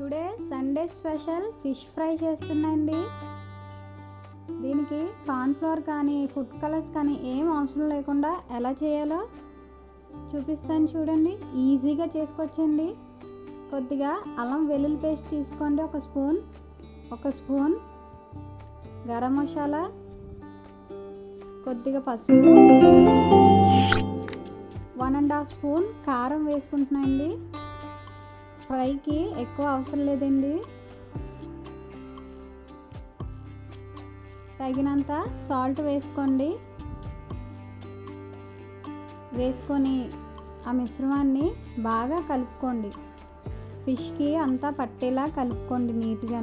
Today sunday special fish fry చేస్తున్నాండి. దీనికి cornflour కానీ ఫుడ్ కలర్స్ కానీ ఏం అవసరం లేకుండా ఎలా చేయాలో చూపిస్తాను చూడండి. ఈజీగా చేసుకోవచ్చండి. కొద్దిగా అల్లం వెల్లుల్లి పేస్ట్ తీసుకోండి, ఒక స్పూన్ గరం మసాలా, కొద్దిగా పసుపు, 1.5 స్పూన్ కారం వేసుకుంటున్నాండి. ఫ్రైకి ఎక్కువ అవసరం లేదండి. తగినంత సాల్ట్ వేసుకోండి. వేసుకొని ఆ మిశ్రమాన్ని బాగా కలుపుకోండి. ఫిష్కి అంతా పట్టేలా కలుపుకోండి నీట్గా.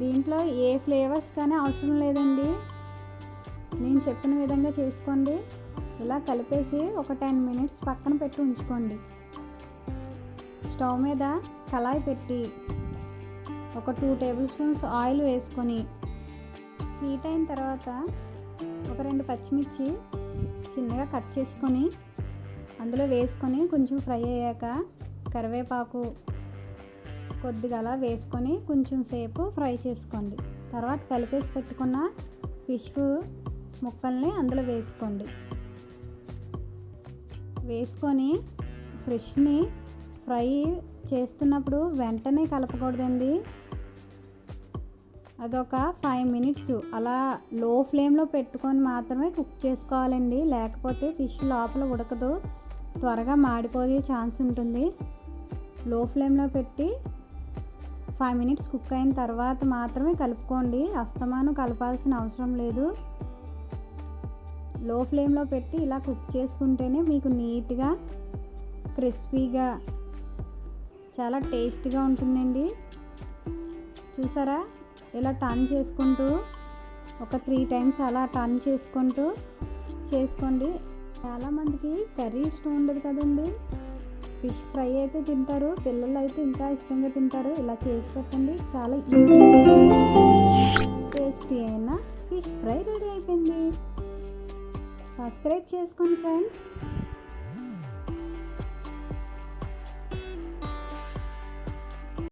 దీంట్లో ఏ ఫ్లేవర్స్ కానీ అవసరం లేదండి. నేను చెప్పిన విధంగా చేసుకోండి. ఇలా కలిపేసి ఒక 10 మినిట్స్ పక్కన పెట్టి ఉంచుకోండి. స్టవ్ మీద కళాయి పెట్టి ఒక 2 టేబుల్ స్పూన్స్ ఆయిల్ వేసుకొని హీట్ అయిన తర్వాత ఒక 2 పచ్చిమిర్చి చిన్నగా కట్ చేసుకొని అందులో వేసుకొని కొంచెం ఫ్రై అయ్యాక కరివేపాకు కొద్దిగా అలా వేసుకొని కొంచెం సేపు ఫ్రై చేసుకోండి. తర్వాత కలిపేసి పెట్టుకున్న ఫిష్ ముక్కల్ని అందులో వేసుకొని ఫిష్ని ఫ్రై చేస్తున్నప్పుడు వెంటనే కలపకూడదండి. అదొక 5 మినిట్స్ అలా లో ఫ్లేమ్లో పెట్టుకొని మాత్రమే కుక్ చేసుకోవాలండి. లేకపోతే ఫిష్ లోపల ఉడకదు, త్వరగా మాడిపోయే ఛాన్స్ ఉంటుంది. లో ఫ్లేమ్లో పెట్టి 5 మినిట్స్ కుక్ అయిన తర్వాత మాత్రమే కలుపుకోండి. అస్తమానం కలపాల్సిన అవసరం లేదు. లో ఫ్లేమ్లో పెట్టి ఇలా కుక్ చేసుకుంటేనే మీకు నీట్గా క్రిస్పీగా చాలా టేస్టీగా ఉంటుందండి. చూసారా, ఇలా టర్న్ చేసుకుంటూ ఒక 3 టైమ్స్ అలా టర్న్ చేసుకుంటూ చేసుకోండి. చాలామందికి కర్రీ ఇష్టం ఉండదు కదండి. ఫిష్ ఫ్రై అయితే తింటారు, పిల్లలు అయితే ఇంకా ఇష్టంగా తింటారు. ఇలా చేసి పెట్టండి, చాలా ఈజీ టేస్టీ అయిన ఫిష్ ఫ్రై రెడీ అయిపోయింది. సబ్స్క్రైబ్ చేసుకోండి ఫ్రెండ్స్.